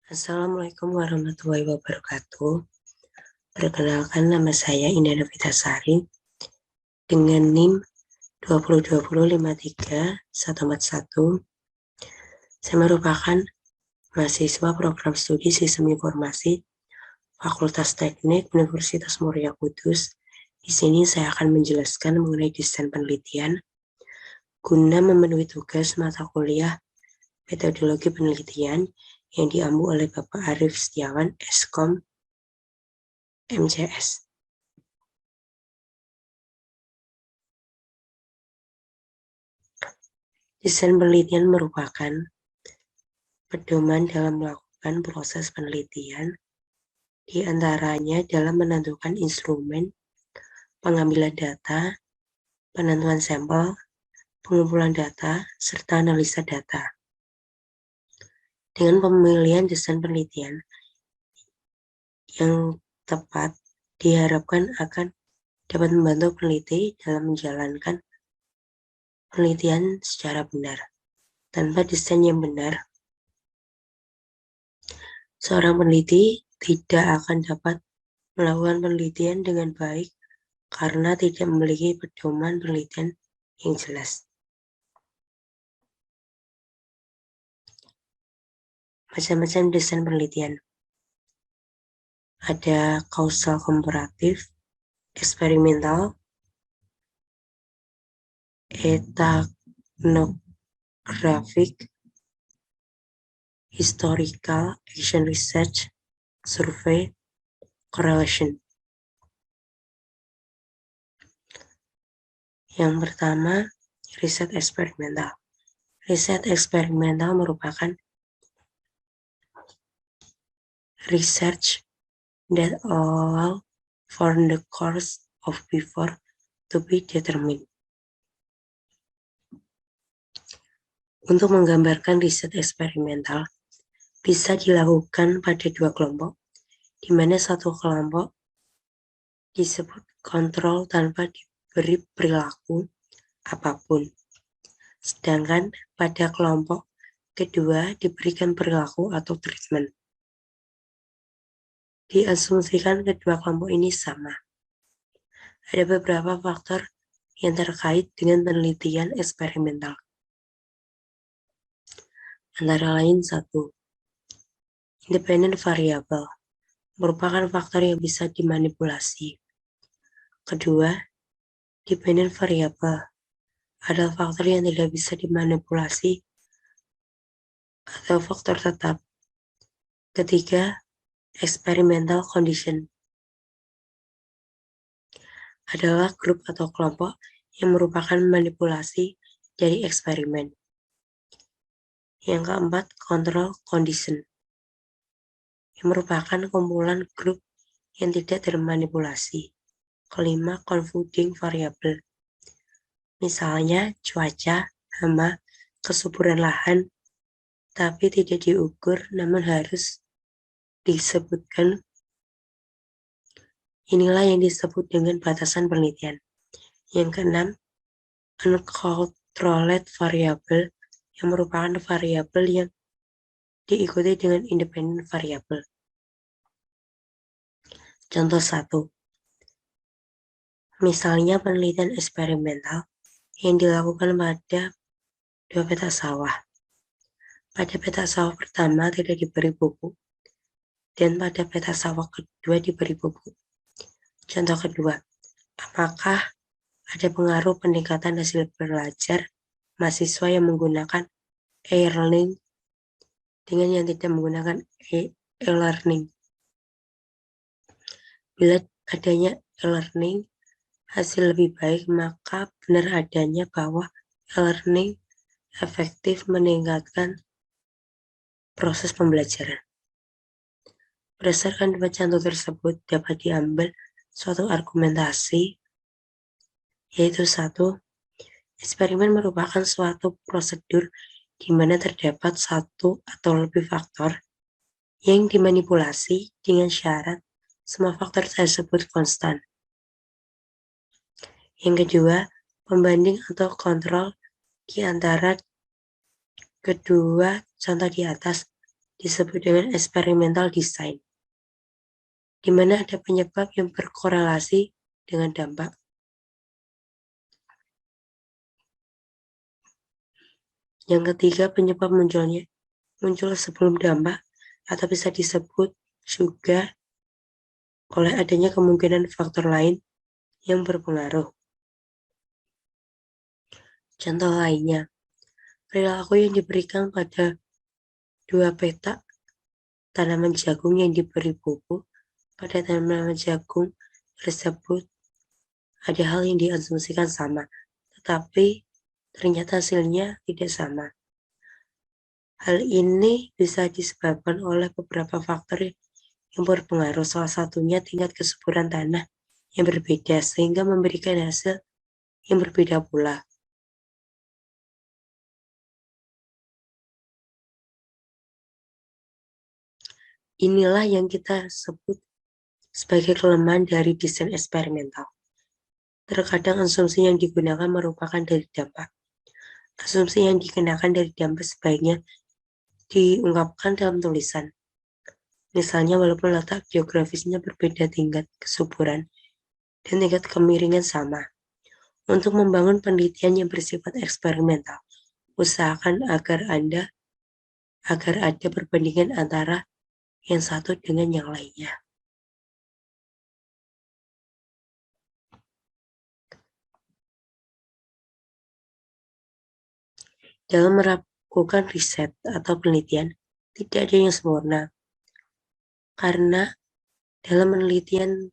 Assalamualaikum warahmatullahi wabarakatuh. Perkenalkan, nama saya Indah Novitasari dengan NIM 2020534141. Saya merupakan mahasiswa program studi Sistem Informasi Fakultas Teknik Universitas Muria Kudus. Di sini saya akan menjelaskan mengenai desain penelitian guna memenuhi tugas mata kuliah metodologi penelitian yang diampu oleh Bapak Arif Setiawan, Eskom MCS. Desain penelitian merupakan pedoman dalam melakukan proses penelitian, di antaranya dalam menentukan instrumen, pengambilan data, penentuan sampel, pengumpulan data, serta analisa data. Dengan pemilihan desain penelitian yang tepat, diharapkan akan dapat membantu peneliti dalam menjalankan penelitian secara benar. Tanpa desain yang benar, seorang peneliti tidak akan dapat melakukan penelitian dengan baik karena tidak memiliki pedoman penelitian yang jelas. Macam-macam desain penelitian. Ada kausal komparatif, eksperimental, ethnographic, historical, action research, survey, correlation. Yang pertama, riset eksperimental. Riset eksperimental merupakan research that allow for the course of before to be determined. Untuk menggambarkan riset eksperimental, bisa dilakukan pada dua kelompok, di mana satu kelompok disebut kontrol tanpa diberi perilaku apapun, sedangkan pada kelompok kedua diberikan perilaku atau treatment. Diasumsikan kedua kelompok ini sama. Ada beberapa faktor yang terkait dengan penelitian eksperimental. Antara lain, 1. Independent variable merupakan faktor yang bisa dimanipulasi. Kedua, dependent variable adalah faktor yang tidak bisa dimanipulasi atau faktor tetap. Ketiga, experimental condition adalah grup atau kelompok yang merupakan manipulasi dari eksperimen. Yang keempat, control condition yang merupakan kumpulan grup yang tidak termanipulasi. Kelima, confounding variable. Misalnya cuaca, hama, kesuburan lahan, tapi tidak diukur namun harus disebutkan. Inilah yang disebut dengan batasan penelitian. Yang keenam, uncontrolled variable yang merupakan variabel yang diikuti dengan independent variable. Contoh 1. Misalnya penelitian eksperimental yang dilakukan pada 2 petak sawah. Pada petak sawah pertama tidak diberi pupuk, dan pada petak sawah kedua diberi pupuk. Contoh kedua, apakah ada pengaruh peningkatan hasil belajar mahasiswa yang menggunakan e-learning dengan yang tidak menggunakan e-learning? Bila adanya e-learning hasil lebih baik, maka benar adanya bahwa e-learning efektif meningkatkan proses pembelajaran. Berdasarkan dua contoh tersebut dapat diambil suatu argumentasi, yaitu 1. Eksperimen merupakan suatu prosedur di mana terdapat satu atau lebih faktor yang dimanipulasi dengan syarat semua faktor tersebut konstan. Yang kedua, pembanding atau kontrol di antara kedua contoh di atas disebut dengan eksperimental design, di mana ada penyebab yang berkorelasi dengan dampak. Yang ketiga, penyebab muncul sebelum dampak, atau bisa disebut juga oleh adanya kemungkinan faktor lain yang berpengaruh. Contoh lainnya, perilaku yang diberikan pada 2 petak tanaman jagung yang diberi pupuk. Pada tanaman jagung tersebut ada hal yang diasumsikan sama, tetapi ternyata hasilnya tidak sama. Hal ini bisa disebabkan oleh beberapa faktor yang berpengaruh, salah satunya tingkat kesuburan tanah yang berbeda, sehingga memberikan hasil yang berbeda pula. Inilah yang kita sebut sebagai kelemahan dari desain eksperimental. Terkadang asumsi yang digunakan merupakan dari dampak. Asumsi yang dikenakan dari dampak sebaiknya diungkapkan dalam tulisan. Misalnya, walaupun letak geografisnya berbeda, tingkat kesuburan dan tingkat kemiringan sama. Untuk membangun penelitian yang bersifat eksperimental, usahakan agar ada perbandingan antara yang satu dengan yang lainnya. Dalam melakukan riset atau penelitian, tidak ada yang sempurna. Karena dalam penelitian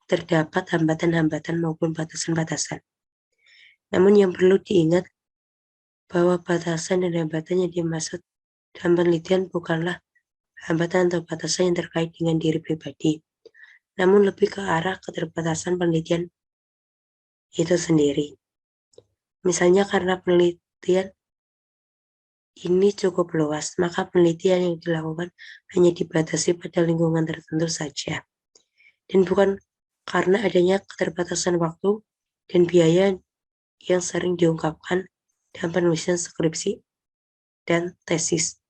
terdapat hambatan-hambatan maupun batasan-batasan. Namun yang perlu diingat bahwa batasan dan hambatan yang dimaksud dalam penelitian bukanlah hambatan atau batasan yang terkait dengan diri pribadi, namun lebih ke arah keterbatasan penelitian itu sendiri. Misalnya karena penelitian ini cukup luas, maka penelitian yang dilakukan hanya dibatasi pada lingkungan tertentu saja. Dan bukan karena adanya keterbatasan waktu dan biaya yang sering diungkapkan dalam penulisan skripsi dan tesis.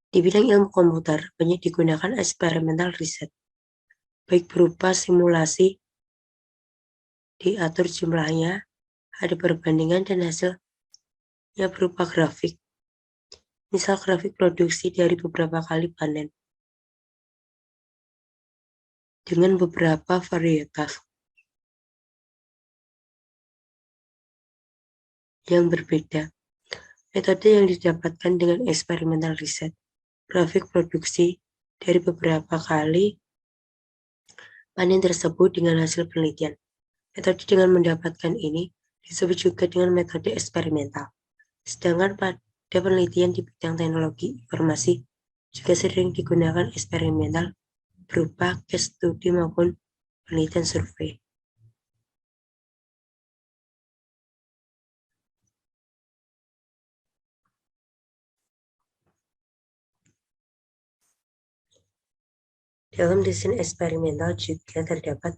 Di bidang ilmu komputer, banyak digunakan eksperimental riset, baik berupa simulasi, diatur jumlahnya, ada perbandingan, dan hasilnya berupa grafik. Misal grafik produksi dari beberapa kali panen dengan beberapa varietas yang berbeda. Metode yang didapatkan dengan eksperimental riset, grafik produksi dari beberapa kali panen tersebut dengan hasil penelitian. Metode dengan mendapatkan ini disebut juga dengan metode eksperimental. Sedangkan pada penelitian di bidang teknologi informasi juga sering digunakan eksperimental berupa case study maupun penelitian survei. Dalam desain eksperimental juga terdapat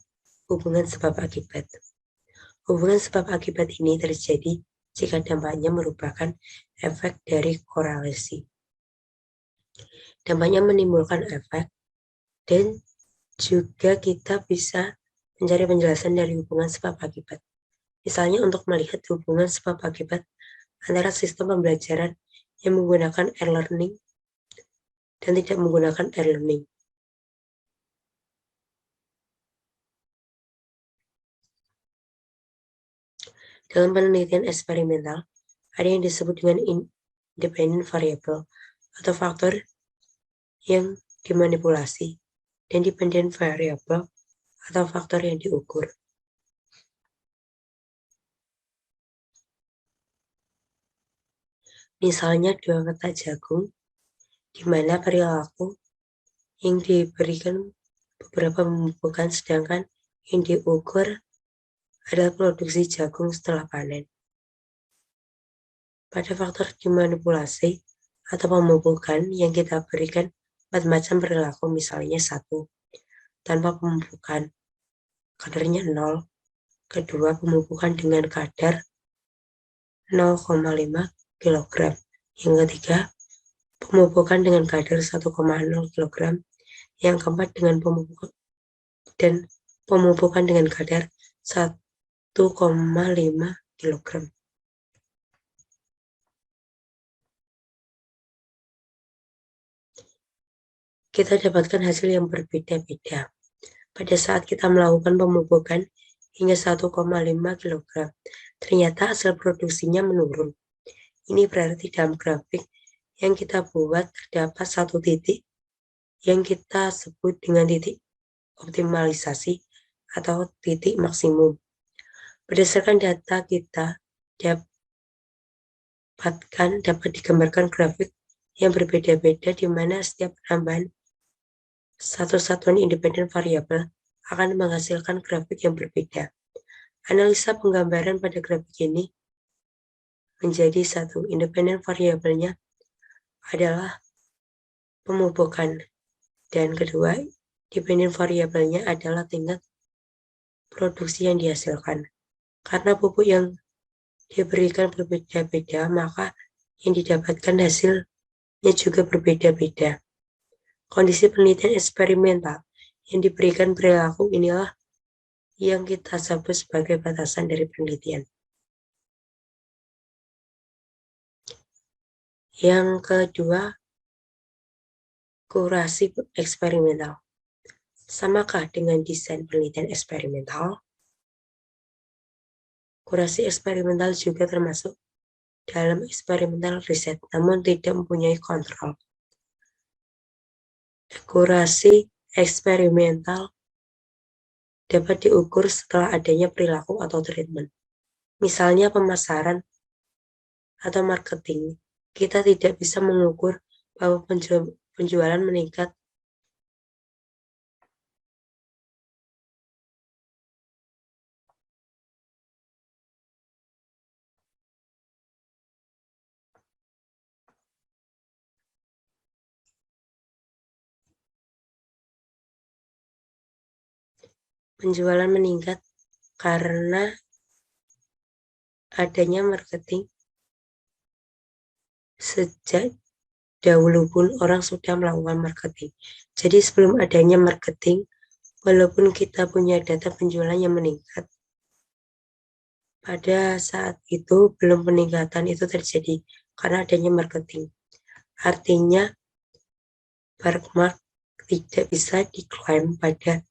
hubungan sebab akibat. Hubungan sebab akibat ini terjadi jika dampaknya merupakan efek dari korelasi. Dampaknya menimbulkan efek, dan juga kita bisa mencari penjelasan dari hubungan sebab akibat. Misalnya untuk melihat hubungan sebab akibat antara sistem pembelajaran yang menggunakan e-learning dan tidak menggunakan e-learning. Dalam penelitian eksperimental, ada yang disebut dengan independent variable atau faktor yang dimanipulasi, dan dependent variable atau faktor yang diukur. Misalnya 2 petak jagung, di mana perilaku yang diberikan beberapa pemupukan, sedangkan yang diukur adalah produksi jagung setelah panen. Pada faktor dimanipulasi atau pemupukan yang kita berikan 4 macam perilaku, misalnya 1, tanpa pemupukan, kadarnya 0. Kedua, pemupukan dengan kadar 0,5 kg, Yang ketiga, pemupukan dengan kadar 1,0 kg. Yang keempat, dengan pemupukan dengan kadar 1,5 kg. Kita dapatkan hasil yang berbeda-beda. Pada saat kita melakukan pemupukan hingga 1,5 kg, ternyata hasil produksinya menurun. Ini berarti dalam grafik yang kita buat terdapat satu titik yang kita sebut dengan titik optimalisasi atau titik maksimum. Berdasarkan data kita dapat digambarkan grafik yang berbeda-beda di mana setiap penambahan satu satuan independen variabel akan menghasilkan grafik yang berbeda. Analisa penggambaran pada grafik ini menjadi satu. Independen variabelnya adalah pemupukan, dan kedua, independen variabelnya adalah tingkat produksi yang dihasilkan. Karena pupuk yang diberikan berbeda-beda, maka yang didapatkan hasilnya juga berbeda-beda. Kondisi penelitian eksperimental yang diberikan perilaku inilah yang kita sebut sebagai batasan dari penelitian. Yang kedua, kurasi eksperimental. Samakah dengan desain penelitian eksperimental? Kurasi eksperimental juga termasuk dalam eksperimental riset, namun tidak mempunyai kontrol. Kurasi eksperimental dapat diukur setelah adanya perilaku atau treatment. Misalnya pemasaran atau marketing, kita tidak bisa mengukur bahwa penjualan meningkat karena adanya marketing. Sejak dahulu pun orang sudah melakukan marketing. Jadi sebelum adanya marketing, walaupun kita punya data penjualan yang meningkat, pada saat itu belum peningkatan itu terjadi karena adanya marketing. Artinya, benchmark tidak bisa diklaim pada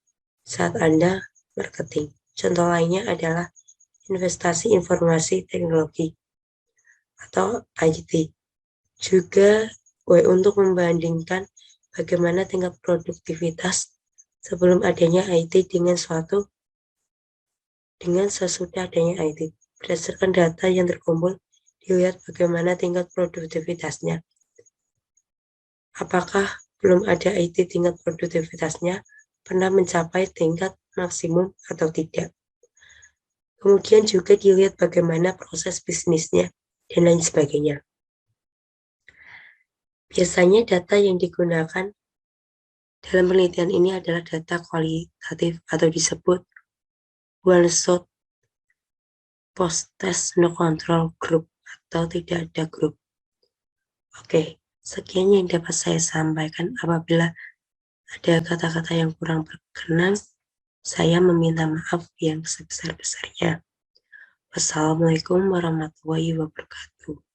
saat Anda marketing. Contoh lainnya adalah investasi informasi teknologi atau IT. Juga untuk membandingkan bagaimana tingkat produktivitas sebelum adanya IT dengan sesudah adanya IT. Berdasarkan data yang terkumpul, dilihat bagaimana tingkat produktivitasnya. Apakah belum ada IT tingkat produktivitasnya pernah mencapai tingkat maksimum atau tidak. Kemudian juga dilihat bagaimana proses bisnisnya dan lain sebagainya. Biasanya data yang digunakan dalam penelitian ini adalah data kualitatif atau disebut one-shot post-test no control group atau tidak ada grup. Oke, sekian yang dapat saya sampaikan. Apabila ada kata-kata yang kurang berkenan, saya meminta maaf yang sebesar-besarnya. Wassalamualaikum warahmatullahi wabarakatuh.